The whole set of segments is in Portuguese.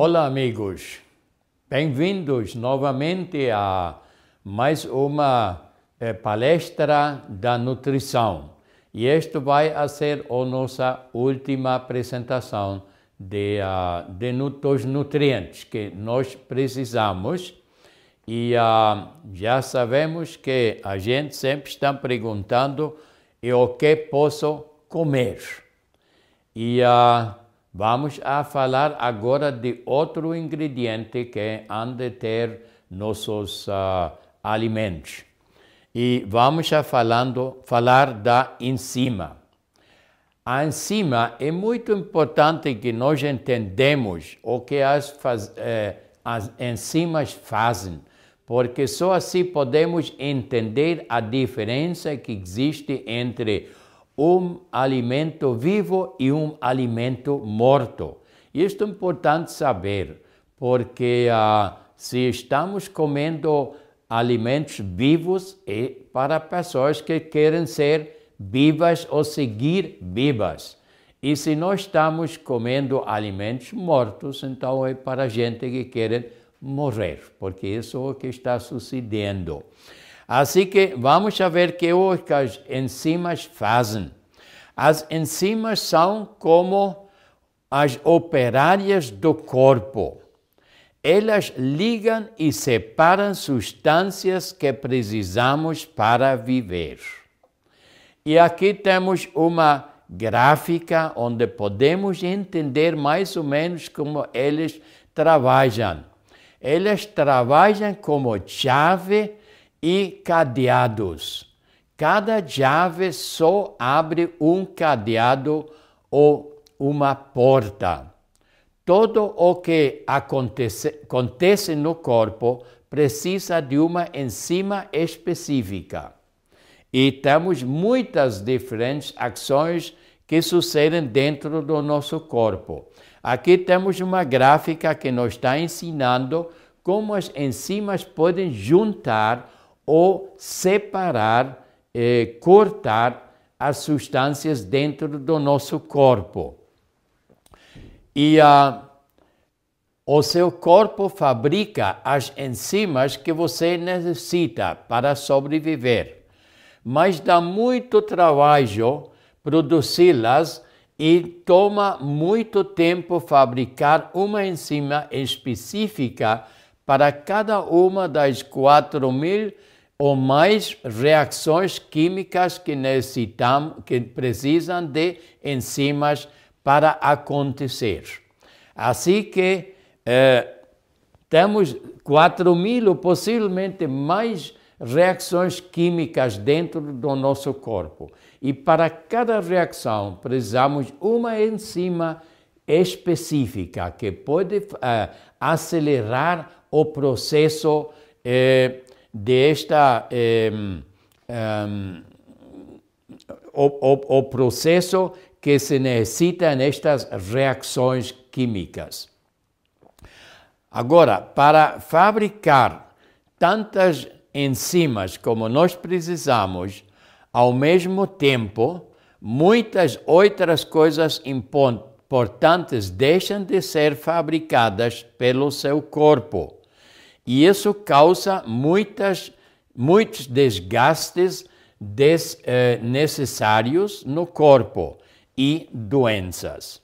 Olá, amigos. Bem-vindos novamente a mais uma palestra da nutrição. E esta vai ser a nossa última apresentação dos nutrientes que nós precisamos. E já sabemos que a gente sempre está perguntando o que posso comer. E vamos a falar agora de outro ingrediente que han de ter nossos alimentos. E vamos a falar da enzima. A enzima é muito importante que nós entendamos o que as enzimas fazem, porque só assim podemos entender a diferença que existe entre um alimento vivo e um alimento morto. Isto é importante saber, porque se estamos comendo alimentos vivos, é para pessoas que querem ser vivas ou seguir vivas. E se nós estamos comendo alimentos mortos, então é para gente que quer morrer, porque isso é o que está sucedendo. Assim que vamos a ver o que as enzimas fazem. As enzimas são como as operárias do corpo. Elas ligam e separam substâncias que precisamos para viver. E aqui temos uma gráfica onde podemos entender mais ou menos como eles trabalham. Eles trabalham como chave e cadeados. Cada chave só abre um cadeado ou uma porta. Tudo o que acontece no corpo precisa de uma enzima específica. E temos muitas diferentes ações que sucedem dentro do nosso corpo. Aqui temos uma gráfica que nos está ensinando como as enzimas podem juntar ou separar, cortar as substâncias dentro do nosso corpo. E o seu corpo fabrica as enzimas que você necessita para sobreviver. Mas dá muito trabalho produzi-las e toma muito tempo fabricar uma enzima específica para cada uma das 4.000 ou mais reações químicas que precisam de enzimas para acontecer. Assim que temos 4.000 ou possivelmente mais reações químicas dentro do nosso corpo. E para cada reação precisamos uma enzima específica que pode acelerar o processo o processo que se necessita nestas reações químicas. Agora, para fabricar tantas enzimas como nós precisamos, ao mesmo tempo, muitas outras coisas importantes deixam de ser fabricadas pelo seu corpo. E isso causa muitos desgastes desnecessários no corpo e doenças.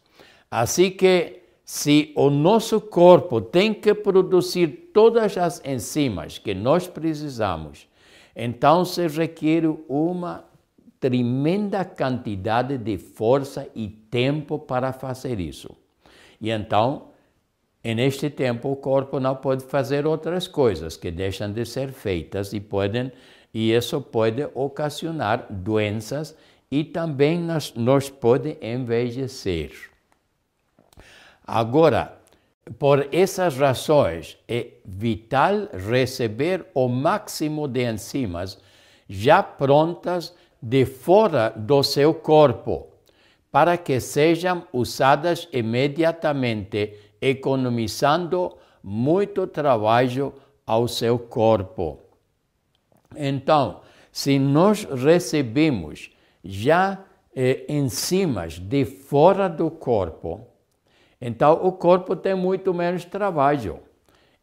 Assim que, se o nosso corpo tem que produzir todas as enzimas que nós precisamos, então se requer uma tremenda quantidade de força e tempo para fazer isso. E então, neste tempo, o corpo não pode fazer outras coisas que deixam de ser feitas e isso pode ocasionar doenças e também nos pode envelhecer. Agora, por essas razões, é vital receber o máximo de enzimas já prontas de fora do seu corpo, para que sejam usadas imediatamente, economizando muito trabalho ao seu corpo. Então, se nós recebemos já enzimas de fora do corpo, Então o corpo tem muito menos trabalho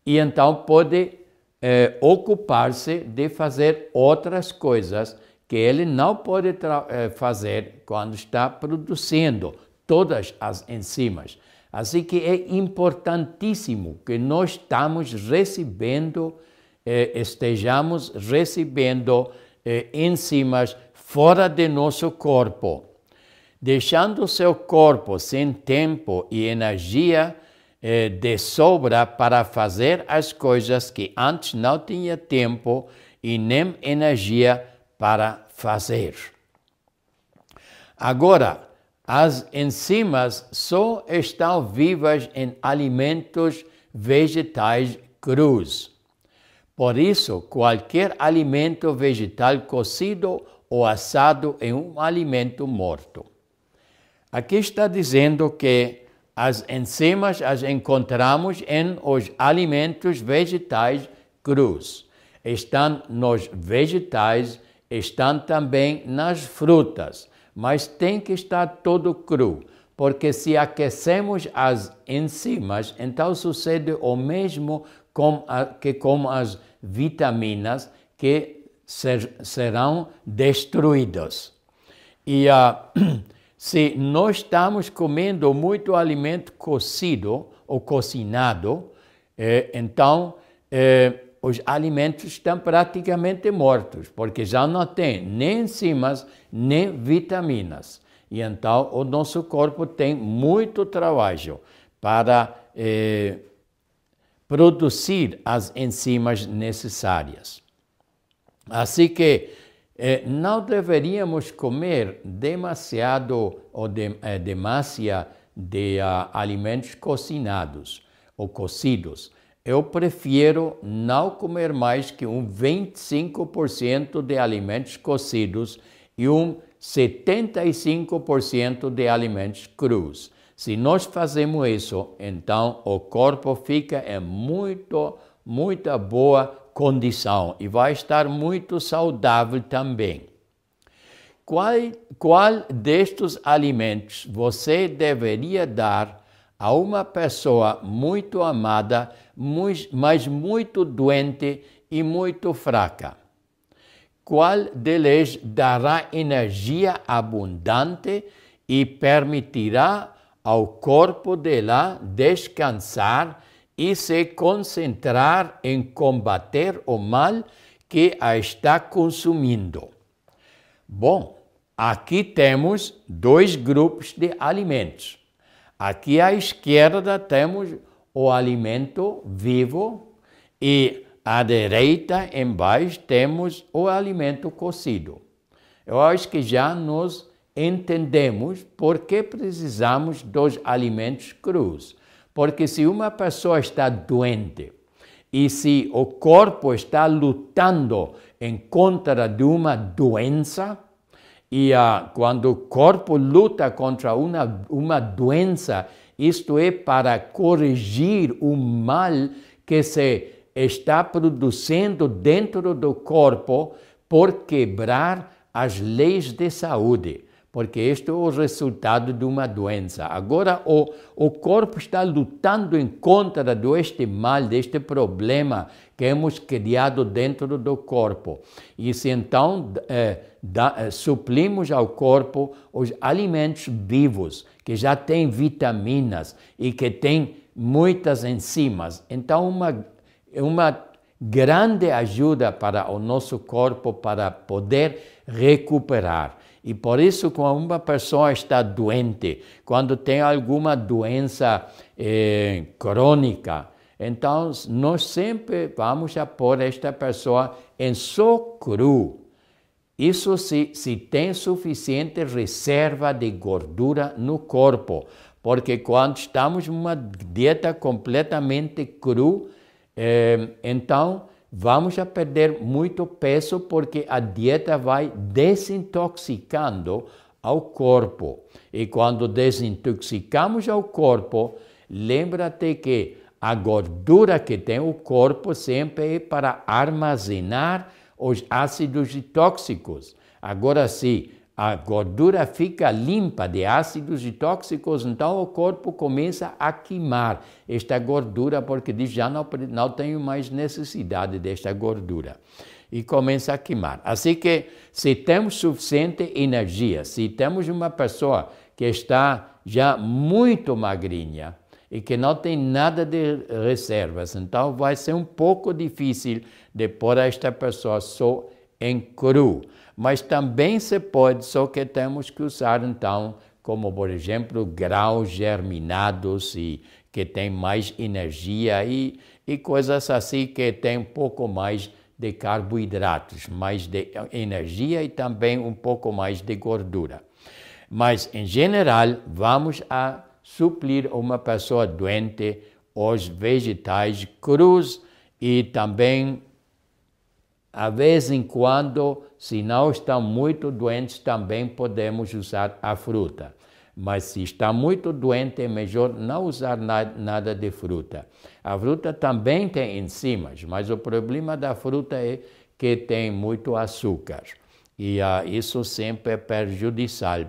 e então pode ocupar-se de fazer outras coisas que ele não pode fazer quando está produzindo todas as enzimas. Assim que é importantíssimo que nós estejamos recebendo enzimas fora de nosso corpo. Deixando seu corpo sem tempo e energia de sobra para fazer as coisas que antes não tinha tempo e nem energia para fazer. Agora, as enzimas só estão vivas em alimentos vegetais crus. Por isso, qualquer alimento vegetal cozido ou assado é um alimento morto. Aqui está dizendo que as enzimas as encontramos em os alimentos vegetais crus. Estão nos vegetais, estão também nas frutas, mas tem que estar todo cru, porque se aquecemos as enzimas, então sucede o mesmo que com as vitaminas que serão destruídas. E se nós estamos comendo muito alimento cozido ou cozinado, então os alimentos estão praticamente mortos, porque já não tem nem enzimas, nem vitaminas. E então o nosso corpo tem muito trabalho para produzir as enzimas necessárias. Assim que não deveríamos comer demasiado ou demasia de alimentos cocinados ou cozidos. Eu prefiro não comer mais que 25% de alimentos cozidos e 75% de alimentos crus. Se nós fazemos isso, então o corpo fica em muita boa condição e vai estar muito saudável também. Qual destes alimentos você deveria dar a uma pessoa muito amada, mas muito doente e muito fraca? Qual deles dará energia abundante e permitirá ao corpo dela descansar e se concentrar em combater o mal que a está consumindo? Bom, aqui temos dois grupos de alimentos. Aqui à esquerda temos o alimento vivo e à direita, embaixo, temos o alimento cozido. Eu acho que já nós entendemos por que precisamos dos alimentos crus. Porque se uma pessoa está doente e se o corpo está lutando em contra de uma doença, e quando o corpo luta contra uma doença, isto é para corrigir o mal que se está produzindo dentro do corpo por quebrar as leis de saúde. Porque este é o resultado de uma doença. Agora, o corpo está lutando em contra deste mal, deste problema que hemos criado dentro do corpo. E se então suplimos ao corpo os alimentos vivos, que já têm vitaminas e que têm muitas enzimas, então uma grande ajuda para o nosso corpo para poder recuperar. E por isso, quando uma pessoa está doente, quando tem alguma doença crônica, então nós sempre vamos a pôr esta pessoa em só cru. Isso se tem suficiente reserva de gordura no corpo, porque quando estamos numa dieta completamente cru, então vamos a perder muito peso porque a dieta vai desintoxicando ao corpo. E quando desintoxicamos ao corpo, lembra-te que a gordura que tem o corpo sempre é para armazenar os ácidos tóxicos. Agora, se a gordura fica limpa de ácidos e tóxicos, então o corpo começa a queimar esta gordura, porque diz, já não tenho mais necessidade desta gordura. E começa a queimar. Assim que, se temos suficiente energia, se temos uma pessoa que está já muito magrinha e que não tem nada de reservas, então vai ser um pouco difícil de pôr esta pessoa só em cru. Mas também se pode, só que temos que usar então, como por exemplo, grãos germinados e que tem mais energia e coisas assim que tem um pouco mais de carboidratos, mais de energia e também um pouco mais de gordura. Mas, em geral, vamos a suprir uma pessoa doente os vegetais crus e também, a vez em quando, se não estão muito doentes, também podemos usar a fruta. Mas se está muito doente, é melhor não usar nada de fruta. A fruta também tem enzimas, mas o problema da fruta é que tem muito açúcar. E isso sempre é prejudicial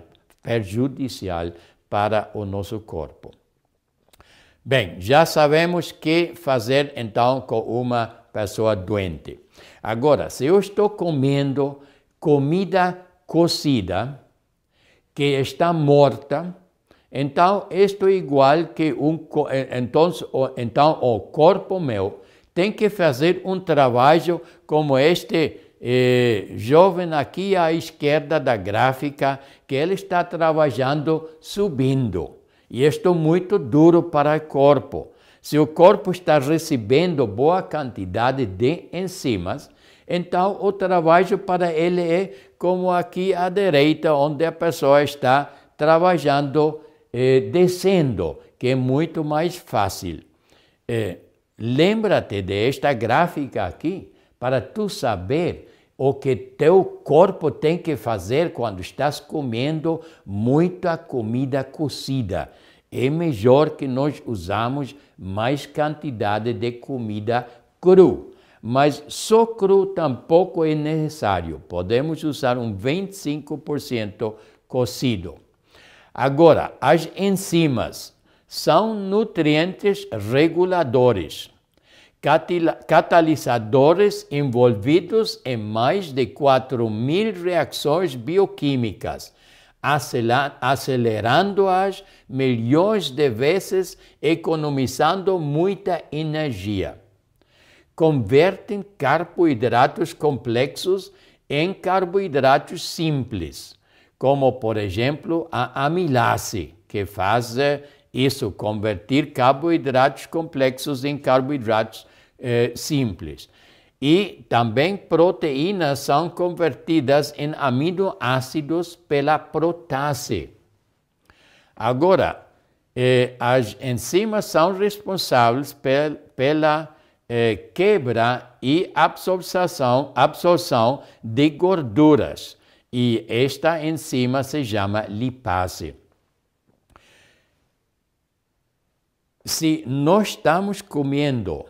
para o nosso corpo. Bem, já sabemos o que fazer então com uma pessoa doente. Agora, se eu estou comendo comida cozida, que está morta, então isto é igual que então o corpo meu tem que fazer um trabalho como este jovem aqui à esquerda da gráfica, que ele está trabalhando subindo. E isto é muito duro para o corpo. Se o corpo está recebendo boa quantidade de enzimas, então o trabalho para ele é como aqui à direita, onde a pessoa está trabalhando descendo, que é muito mais fácil. Lembra-te desta gráfica aqui, para tu saber o que teu corpo tem que fazer quando estás comendo muita comida cozida. É melhor que nós usamos mais quantidade de comida cru. Mas só cru tampouco é necessário. Podemos usar um 25% cozido. Agora, as enzimas são nutrientes reguladores, catalisadores envolvidos em mais de 4.000 reações bioquímicas, acelerando-as milhões de vezes, economizando muita energia. Convertem carboidratos complexos em carboidratos simples, como, por exemplo, a amilase, que faz isso, converter carboidratos complexos em carboidratos simples. E também proteínas são convertidas em aminoácidos pela protase. Agora, as enzimas são responsáveis pela quebra e absorção de gorduras. E esta enzima se chama lipase. Se nós estamos comendo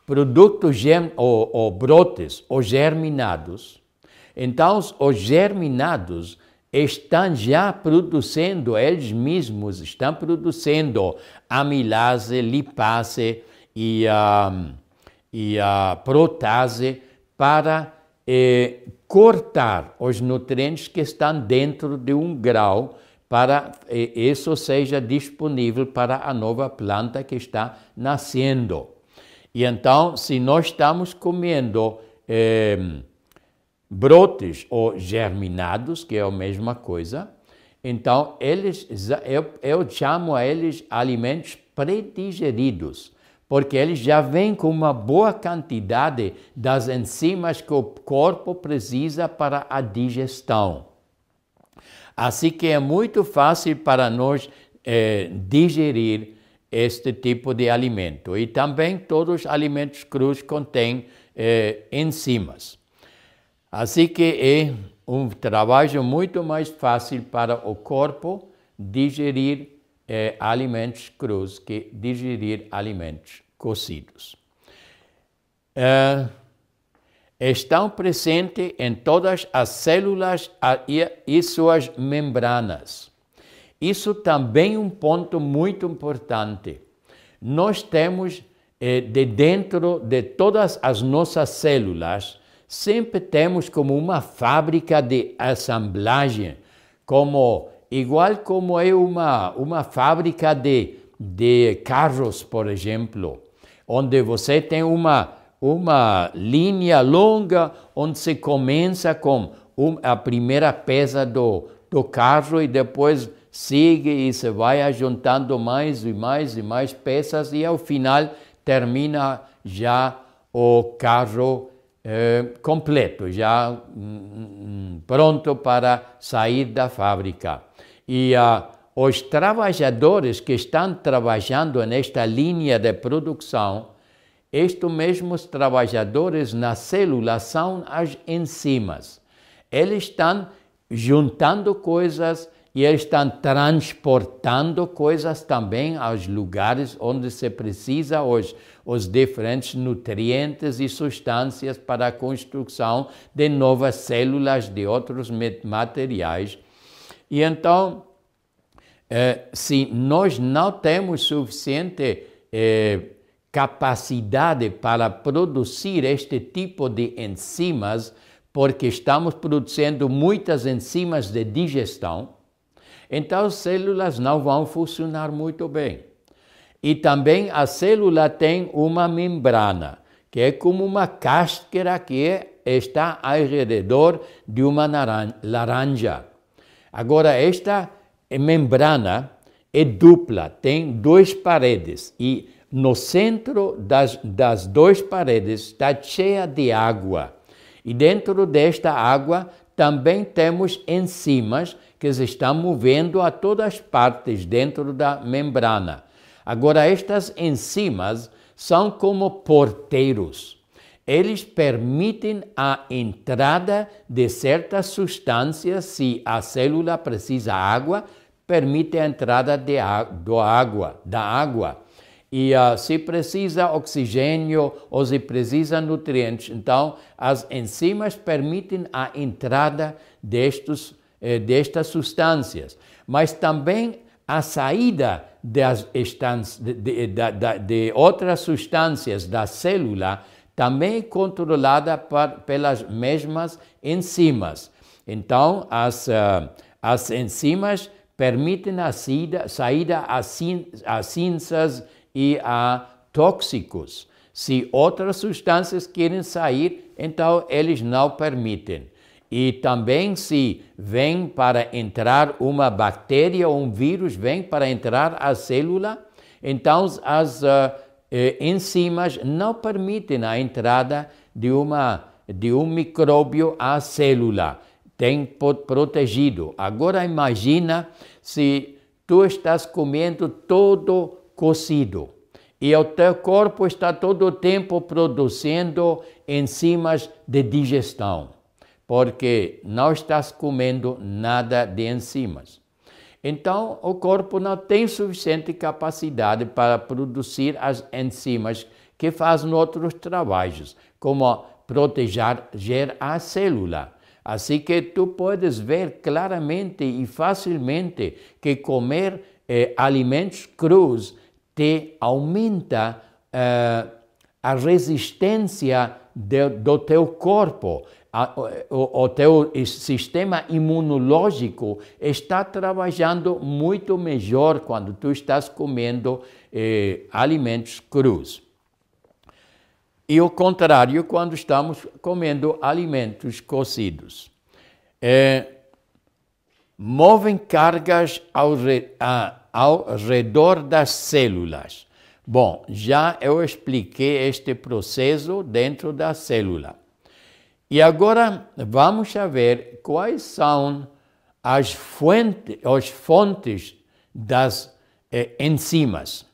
produtos ou brotes ou germinados, então os germinados estão já produzindo, eles mesmos estão produzindo amilase, lipase e a protase para cortar os nutrientes que estão dentro de um grão para isso seja disponível para a nova planta que está nascendo. E então, se nós estamos comendo brotes ou germinados, que é a mesma coisa, então eu chamo a eles alimentos predigeridos, porque eles já vêm com uma boa quantidade das enzimas que o corpo precisa para a digestão. Assim que é muito fácil para nós digerir este tipo de alimento. E também todos os alimentos crus contêm enzimas. Assim que é um trabalho muito mais fácil para o corpo digerir alimentos crus que digerir alimentos cozidos. estão presentes em todas as células e suas membranas. Isso também é um ponto muito importante. Nós temos, de dentro de todas as nossas células, sempre temos como uma fábrica de assemblagem, igual como é uma fábrica de carros, por exemplo, onde você tem uma linha longa, onde se começa com a primeira peça do carro e depois sigue e se vai juntando mais e mais e mais peças e ao final termina já o carro completo, já pronto para sair da fábrica. E os trabalhadores que estão trabalhando nesta linha de produção, estes mesmos trabalhadores na célula são as enzimas. Eles estão juntando coisas e eles estão transportando coisas também aos lugares onde se precisa os diferentes nutrientes e substâncias para a construção de novas células, de outros materiais. E então, se nós não temos suficiente capacidade para produzir este tipo de enzimas, porque estamos produzindo muitas enzimas de digestão, então as células não vão funcionar muito bem. E também a célula tem uma membrana, que é como uma cáscara que está ao redor de uma laranja. Agora, esta membrana é dupla, tem duas paredes e no centro das duas paredes está cheia de água. E dentro desta água também temos enzimas que se estão movendo a todas as partes dentro da membrana. Agora, estas enzimas são como porteiros. Eles permitem a entrada de certas substâncias. Se a célula precisa de água, permite a entrada da água. E se precisa oxigênio ou se precisa nutrientes, então as enzimas permitem a entrada destas substâncias, mas também a saída de outras substâncias da célula também é controlada pelas mesmas enzimas. Então, as enzimas permitem a saída a cinzas e a tóxicos. Se outras substâncias querem sair, então eles não permitem. E também se vem para entrar uma bactéria ou um vírus, vem para entrar a célula, então as enzimas não permitem a entrada de um micróbio à célula. Tem protegido. Agora imagina se tu estás comendo todo cozido e o teu corpo está todo o tempo produzindo enzimas de digestão, porque não estás comendo nada de enzimas. Então, o corpo não tem suficiente capacidade para produzir as enzimas que fazem outros trabalhos, como proteger a célula. Assim que tu podes ver claramente e facilmente que comer alimentos crus te aumenta a resistência do teu corpo. O teu sistema imunológico está trabalhando muito melhor quando tu estás comendo alimentos crus. E o contrário quando estamos comendo alimentos cozidos. Movem cargas ao redor das células. Bom, já eu expliquei este processo dentro da célula. E agora vamos ver quais são as fontes das enzimas.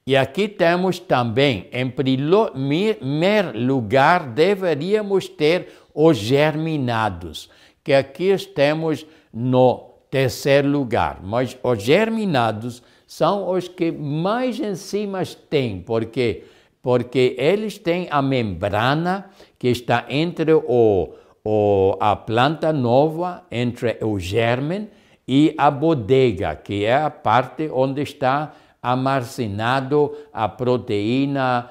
E aqui temos também, em primeiro lugar, deveríamos ter os germinados, que aqui temos no terceiro lugar. Mas os germinados são os que mais enzimas têm, porque porque eles têm a membrana que está entre a planta nova, entre o germe e a bodega, que é a parte onde está armazenado a proteína,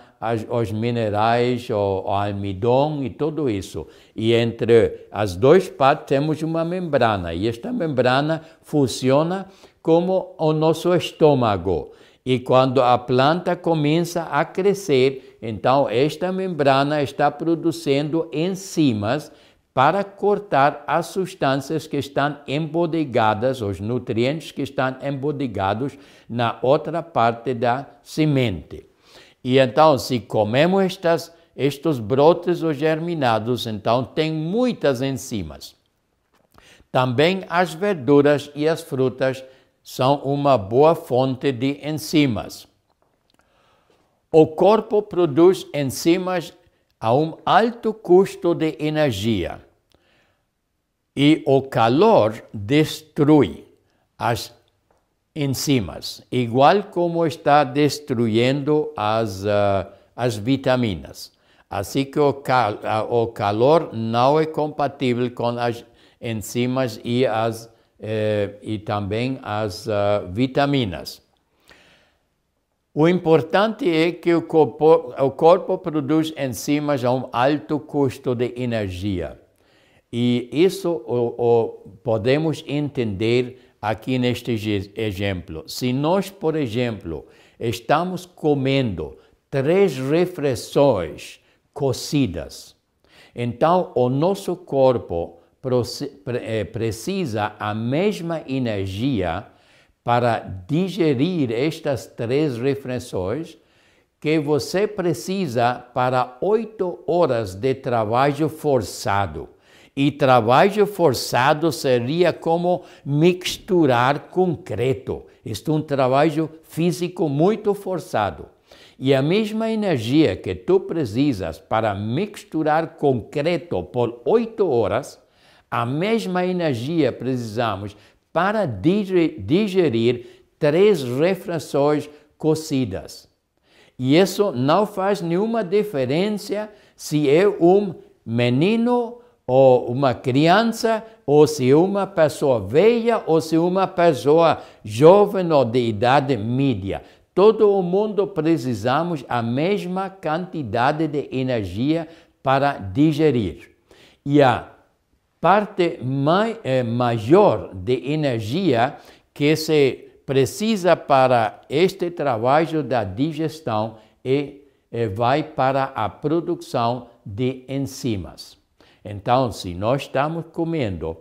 os minerais, o almidão e tudo isso. E entre as duas partes temos uma membrana, e esta membrana funciona como o nosso estômago. E quando a planta começa a crescer, então esta membrana está produzindo enzimas para cortar as substâncias que estão embodegadas, os nutrientes que estão embodegados na outra parte da semente. E então, se comemos estes brotes ou germinados, então tem muitas enzimas. Também as verduras e as frutas são uma boa fonte de enzimas. O corpo produz enzimas a um alto custo de energia. E o calor destrui as enzimas, igual como está destruindo as vitaminas. Assim que o calor não é compatível com as enzimas e também as vitaminas. O importante é que o corpo produz enzimas a um alto custo de energia. E isso podemos entender aqui neste exemplo. Se nós, por exemplo, estamos comendo 3 refeições cozidas, então o nosso corpo precisa a mesma energia para digerir estas 3 refeições que você precisa para 8 horas de trabalho forçado. E trabalho forçado seria como misturar concreto. Isto é um trabalho físico muito forçado. E a mesma energia que tu precisas para misturar concreto por 8 horas, a mesma energia precisamos para digerir 3 refeições cozidas. E isso não faz nenhuma diferença se é um menino ou uma criança, ou se é uma pessoa velha, ou se é uma pessoa jovem ou de idade média. Todo o mundo precisamos a mesma quantidade de energia para digerir. E a parte maior de energia que se precisa para este trabalho da digestão vai para a produção de enzimas. Então, se nós estamos comendo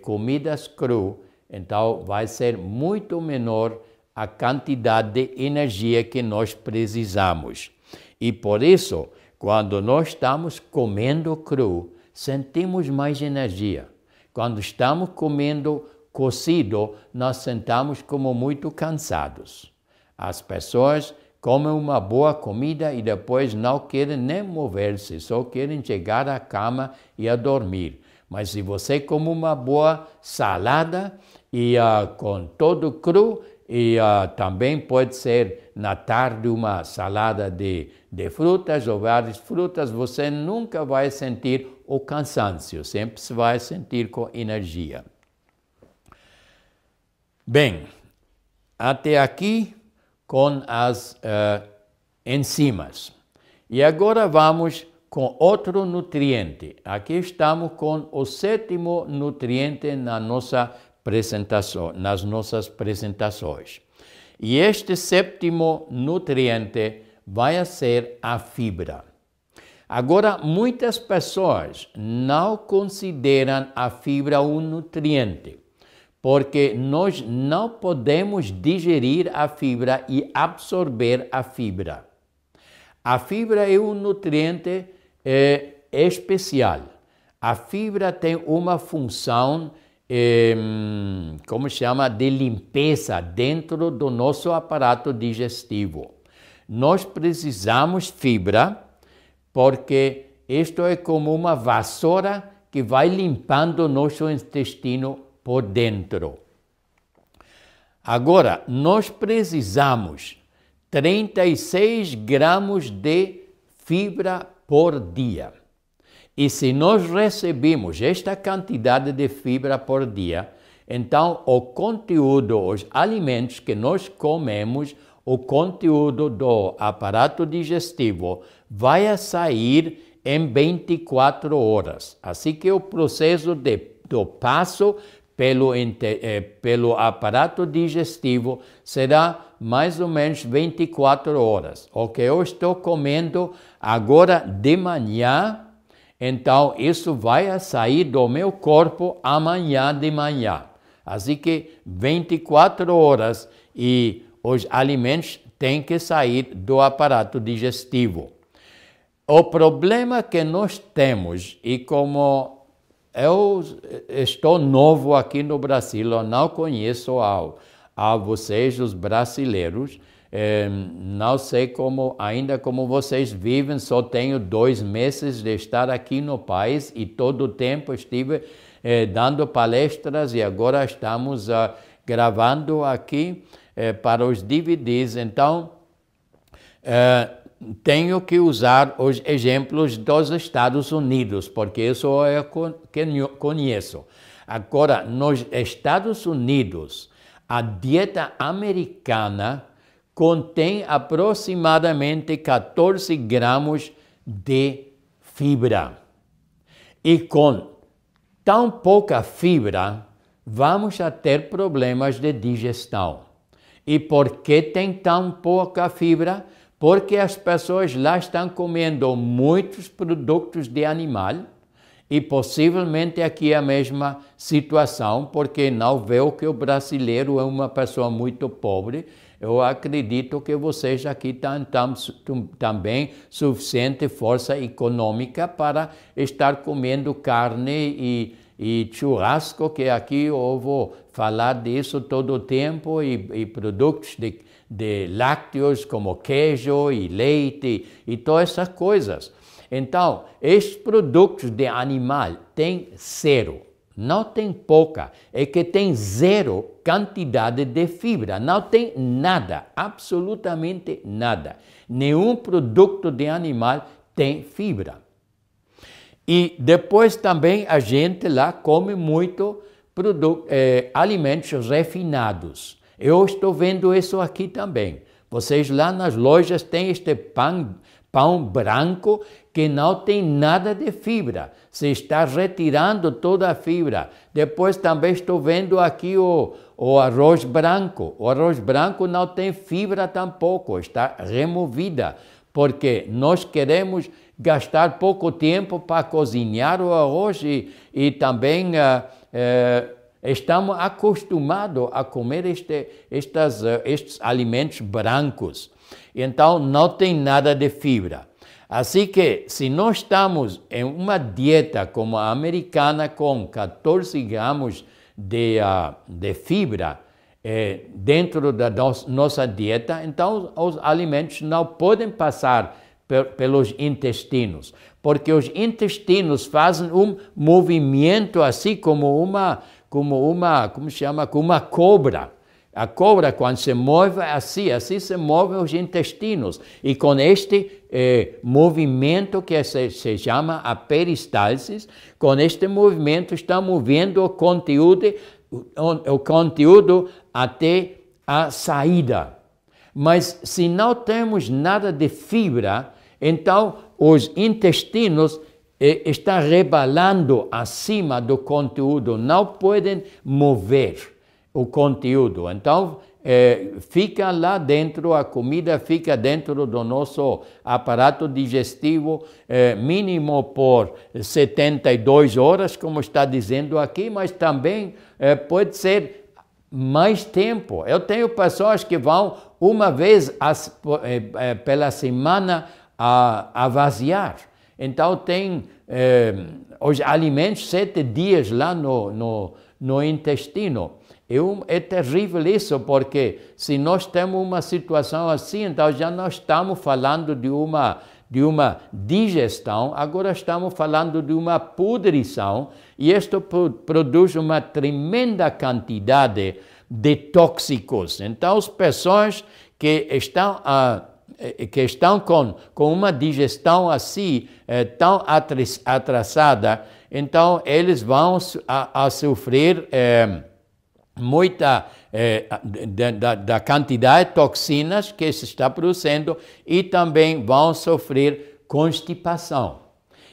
comidas cruas, então vai ser muito menor a quantidade de energia que nós precisamos. E por isso, quando nós estamos comendo cru, sentimos mais energia. Quando estamos comendo cozido, nós sentamos como muito cansados. As pessoas comem uma boa comida e depois não querem nem mover-se, só querem chegar à cama e a dormir. Mas se você come uma boa salada e com todo cru, e também pode ser na tarde uma salada de frutas ou várias frutas, você nunca vai sentir o cansaço, sempre se vai sentir com energia. Bem, até aqui com as enzimas. E agora vamos com outro nutriente. Aqui estamos com o 7º nutriente nas nossas apresentações. E este 7º nutriente vai ser a fibra. Agora, muitas pessoas não consideram a fibra um nutriente, porque nós não podemos digerir a fibra e absorver a fibra. A fibra é um nutriente especial. A fibra tem uma função, de limpeza dentro do nosso aparato digestivo. Nós precisamos fibra porque isto é como uma vassoura que vai limpando o nosso intestino por dentro. Agora, nós precisamos 36 gramas de fibra por dia. E se nós recebemos esta quantidade de fibra por dia, então o conteúdo, os alimentos que nós comemos, o conteúdo do aparato digestivo vai sair em 24 horas. Assim que o processo do passo pelo aparato digestivo será mais ou menos 24 horas. O que eu estou comendo agora de manhã, então isso vai sair do meu corpo amanhã de manhã. Assim que 24 horas e os alimentos têm que sair do aparato digestivo. O problema que nós temos, e como eu estou novo aqui no Brasil, eu não conheço a vocês, os brasileiros, não sei ainda como vocês vivem, só tenho 2 meses de estar aqui no país e todo o tempo estive dando palestras e agora estamos gravando aqui para os DVDs. Então, tenho que usar os exemplos dos Estados Unidos, porque isso é o que eu conheço. Agora, nos Estados Unidos, a dieta americana contém aproximadamente 14 gramas de fibra. E com tão pouca fibra, vamos a ter problemas de digestão. E por que tem tão pouca fibra? Porque as pessoas lá estão comendo muitos produtos de animal e possivelmente aqui é a mesma situação, porque não vê que o brasileiro é uma pessoa muito pobre. Eu acredito que vocês aqui têm também suficiente força econômica para estar comendo carne e churrasco, que aqui eu vou falar disso todo o tempo, e produtos de lácteos como queijo e leite e todas essas coisas. Então, estes produtos de animal têm zero, não tem pouca, é que tem zero quantidade de fibra, não tem nada, absolutamente nada. Nenhum produto de animal tem fibra. E depois também a gente lá come muito alimentos refinados. Eu estou vendo isso aqui também. Vocês lá nas lojas têm este pão branco que não tem nada de fibra. Se está retirando toda a fibra. Depois também estou vendo aqui o arroz branco. O arroz branco não tem fibra tampouco, está removida. Porque nós queremos gastar pouco tempo para cozinhar o arroz e também estamos acostumados a comer estes alimentos brancos. Então, não tem nada de fibra. Assim que, se nós estamos em uma dieta como a americana, com 14 gramas de fibra dentro da nossa dieta, então os alimentos não podem passar pelos intestinos, porque os intestinos fazem um movimento assim como uma cobra. A cobra, quando se move assim se movem os intestinos. E com este movimento que se chama a peristalsis, com este movimento está movendo o conteúdo até a saída. Mas se não temos nada de fibra, então os intestinos estão rebalando acima do conteúdo, não podem mover o conteúdo. Então, fica lá dentro, a comida fica dentro do nosso aparato digestivo, mínimo por 72 horas, como está dizendo aqui, mas também pode ser mais tempo. Eu tenho pessoas que vão uma vez pela semana a vaziar. Então, tem os alimentos 7 dias lá no intestino. É terrível isso, porque se nós temos uma situação assim, então já não estamos falando de uma digestão, agora estamos falando de uma pudrição, e isto produz uma tremenda quantidade de tóxicos. Então, as pessoas que estão com uma digestão assim, tão atrasada, então eles vão a sofrer muita da quantidade de toxinas que se está produzindo e também vão sofrer constipação.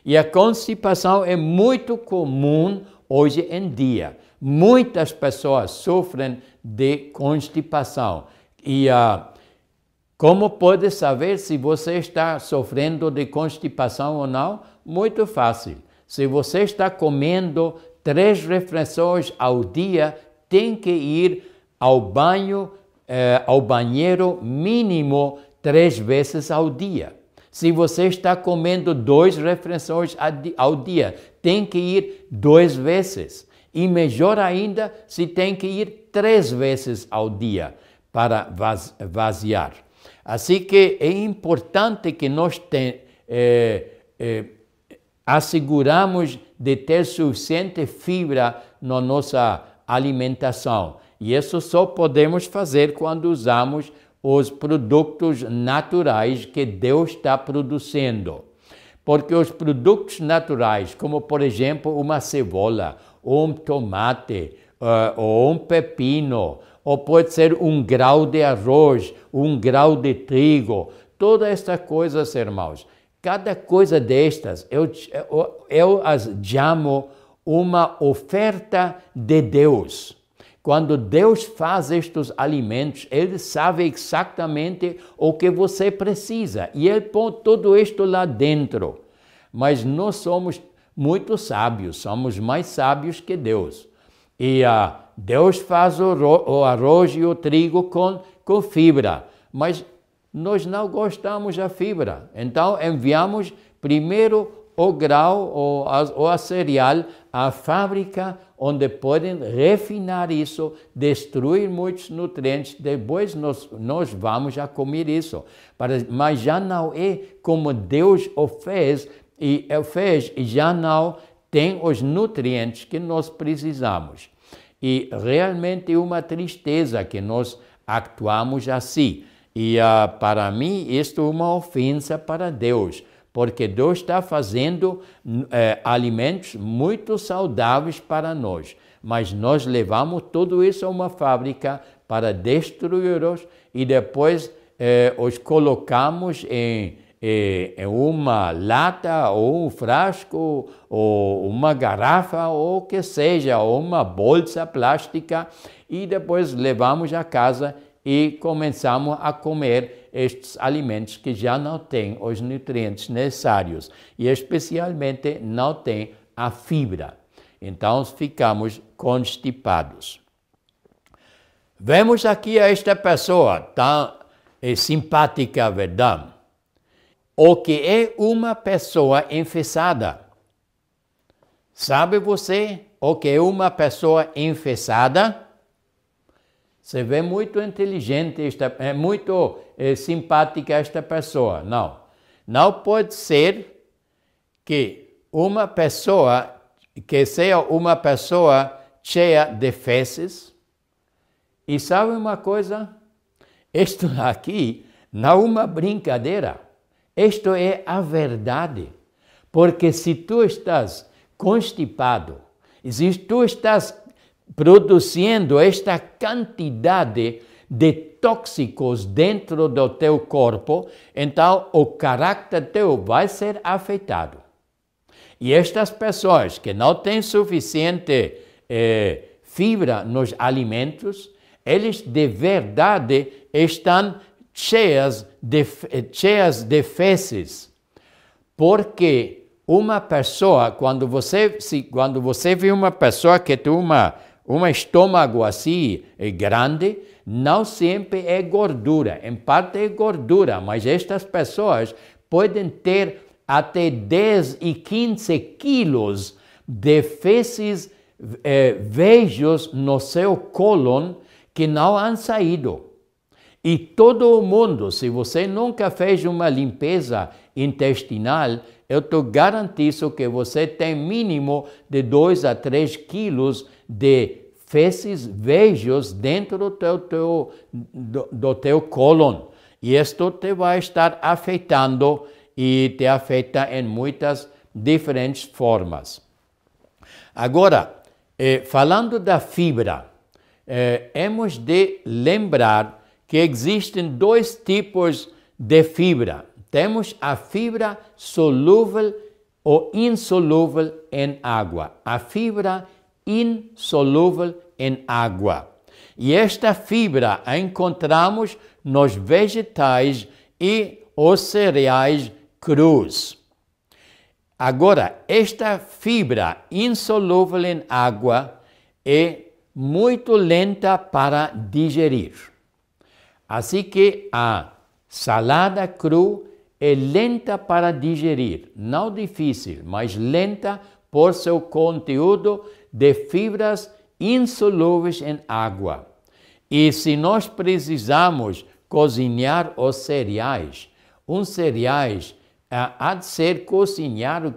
E a constipação é muito comum hoje em dia. Muitas pessoas sofrem de constipação. E como pode saber se você está sofrendo de constipação ou não? Muito fácil. Se você está comendo 3 refeições ao dia, tem que ir ao banheiro mínimo 3 vezes ao dia. Se você está comendo 2 refeições ao dia, tem que ir 2 vezes. E melhor ainda, se tem que ir 3 vezes ao dia para vaziar. Assim que é importante que nós asseguramos de ter suficiente fibra na nossa alimentação. E isso só podemos fazer quando usamos os produtos naturais que Deus está produzindo. Porque os produtos naturais, como por exemplo uma cebola, ou um tomate, ou um pepino, ou pode ser um grão de arroz, um grão de trigo, todas estas coisas, irmãos, cada coisa destas eu as chamo uma oferta de Deus. Quando Deus faz estes alimentos, Ele sabe exatamente o que você precisa. E Ele põe tudo isto lá dentro. Mas nós somos muito sábios, somos mais sábios que Deus. E Deus faz o arroz e o trigo com fibra. Mas nós não gostamos da fibra. Então enviamos primeiro o grão ou a cereal à fábrica, onde podem refinar isso, destruir muitos nutrientes, depois nós vamos a comer isso. Mas já não é como Deus o fez, e já não tem os nutrientes que nós precisamos. E realmente é uma tristeza que nós actuamos assim. E para mim, isto é uma ofensa para Deus, porque Deus está fazendo alimentos muito saudáveis para nós, mas nós levamos tudo isso a uma fábrica para destruí-los e depois os colocamos em uma lata ou um frasco ou uma garrafa ou o que seja, ou uma bolsa plástica e depois levamos a casa e começamos a comer estes alimentos que já não têm os nutrientes necessários e especialmente não têm a fibra. Então ficamos constipados. Vemos aqui esta pessoa tão simpática, verdade? O que é uma pessoa enfesada? Sabe você o que é uma pessoa enfesada? Você vê muito inteligente, muito simpática esta pessoa. Não pode ser que uma pessoa, que seja uma pessoa cheia de fezes. E sabe uma coisa? Isto aqui não é uma brincadeira. Isto é a verdade. Porque se tu estás constipado, se tu estás produzindo esta quantidade de tóxicos dentro do teu corpo, então o caráter teu vai ser afetado. E estas pessoas que não têm suficiente fibra nos alimentos, eles de verdade estão cheias de fezes. Porque uma pessoa, quando você vê uma pessoa que tem um estômago assim grande, não sempre é gordura. Em parte é gordura, mas estas pessoas podem ter até 10 e 15 quilos de fezes vejos no seu cólon que não han saído. E todo o mundo, se você nunca fez uma limpeza intestinal, eu estou garantindo que você tem mínimo de 2 a 3 quilos de fezes velhos dentro do teu cólon. E isto te vai estar afetando e te afeta em muitas diferentes formas. Agora, falando da fibra, hemos de lembrar que existem dois tipos de fibra. Temos a fibra solúvel ou insolúvel em água. A fibra insolúvel em água. E esta fibra a encontramos nos vegetais e os cereais crus. Agora, esta fibra insolúvel em água é muito lenta para digerir. Assim que a salada cru é lenta para digerir, não difícil, mas lenta por seu conteúdo de fibras insolúveis em água. E se nós precisamos cozinhar os cereais, cereais há de ser cozinhado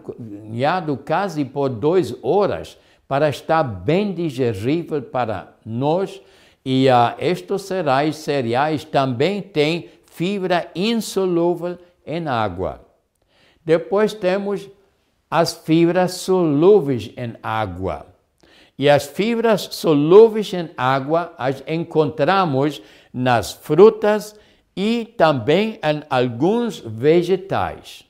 quase por 2 horas para estar bem digerível para nós. E estes cereais também têm fibra insolúvel em água. Depois temos as fibras solúveis em água. E as fibras solúveis em água as encontramos nas frutas e também em alguns vegetais.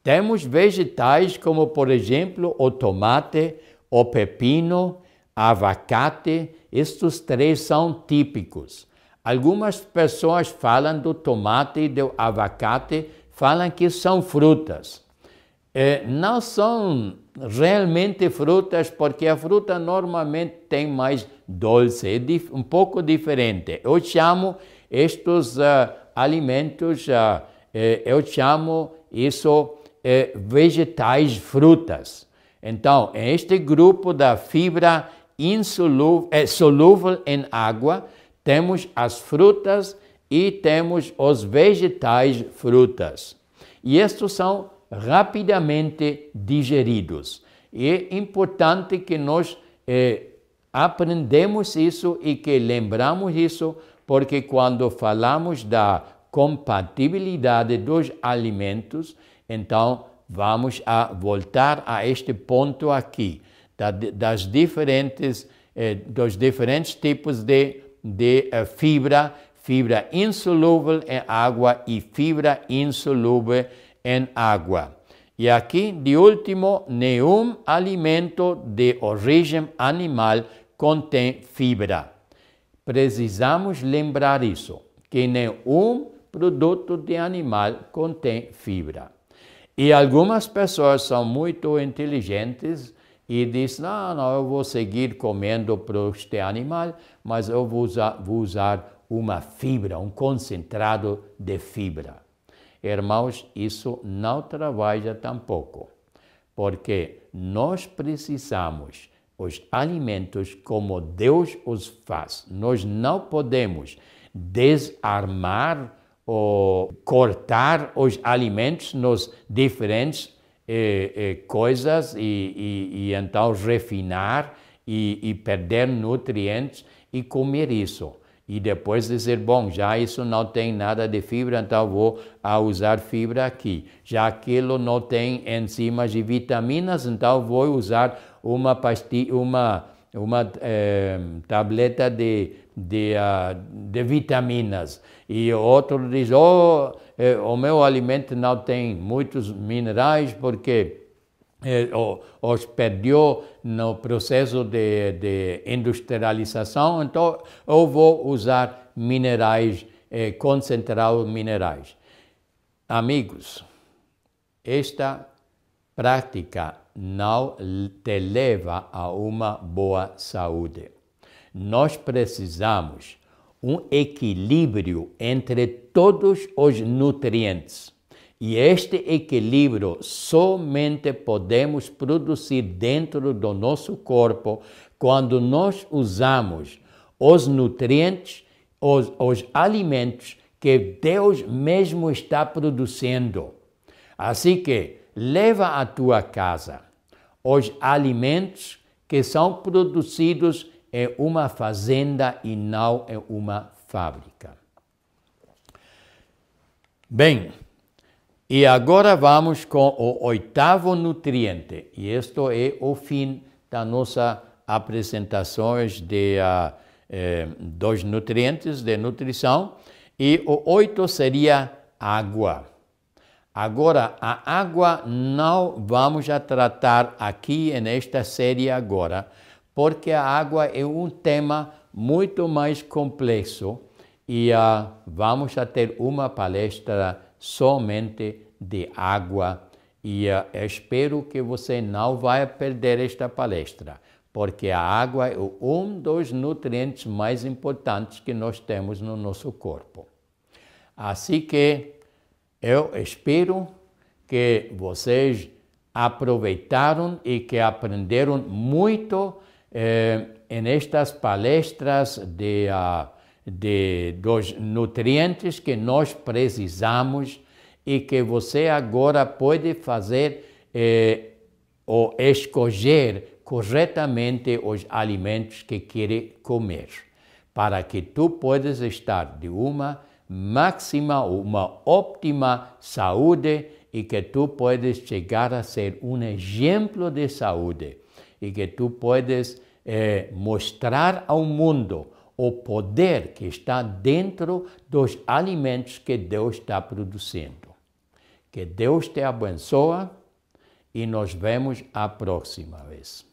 Temos vegetais como, por exemplo, o tomate, o pepino, abacate. Estes 3 são típicos. Algumas pessoas falam do tomate e do abacate, falam que são frutas. Não são realmente frutas, porque a fruta normalmente tem mais doce, é um pouco diferente. Eu chamo estes alimentos, eu chamo isso vegetais frutas. Então, este grupo da fibra solúvel em água, temos as frutas e temos os vegetais frutas. E estes são rapidamente digeridos. E é importante que nós aprendemos isso e que lembramos isso, porque quando falamos da compatibilidade dos alimentos, então vamos voltar a este ponto aqui, dos diferentes tipos de fibra insolúvel em água e fibra insolúvel em água. E aqui, de último, nenhum alimento de origem animal contém fibra. Precisamos lembrar isso, que nenhum produto de animal contém fibra. E algumas pessoas são muito inteligentes e dizem, não, eu vou seguir comendo produtos de animal, mas eu vou usar uma fibra, um concentrado de fibra. Irmãos, isso não trabalha tampouco, porque nós precisamos os alimentos como Deus os faz. Nós não podemos desarmar ou cortar os alimentos nos diferentes coisas e então refinar e perder nutrientes e comer isso. E depois dizer, bom, já isso não tem nada de fibra, então vou usar fibra aqui. Já aquilo não tem enzimas e vitaminas, então vou usar uma tableta de vitaminas. E outro diz, o meu alimento não tem muitos minerais porque os perdeu no processo de industrialização, então eu vou usar minerais, concentrados minerais. Amigos, esta prática não te leva a uma boa saúde. Nós precisamos um equilíbrio entre todos os nutrientes. E este equilíbrio somente podemos produzir dentro do nosso corpo quando nós usamos os nutrientes, os alimentos que Deus mesmo está produzindo. Assim que leva à tua casa os alimentos que são produzidos é uma fazenda e não é uma fábrica. Bem, e agora vamos com o 8º nutriente. E este é o fim das nossas apresentações dos nutrientes de nutrição. E o 8 seria água. Agora, a água não vamos a tratar aqui nesta série agora, porque a água é um tema muito mais complexo e vamos a ter uma palestra somente de água e espero que você não vai perder esta palestra, porque a água é um dos nutrientes mais importantes que nós temos no nosso corpo. Assim que eu espero que vocês aproveitaram e que aprenderam muito nestas palestras dos nutrientes que nós precisamos e que você agora pode fazer ou escolher corretamente os alimentos que quer comer, para que tu possas estar de uma máxima, uma ótima saúde e que tu podes chegar a ser um exemplo de saúde e que tu podes mostrar ao mundo o poder que está dentro dos alimentos que Deus está produzindo. Que Deus te abençoe e nos vemos a próxima vez.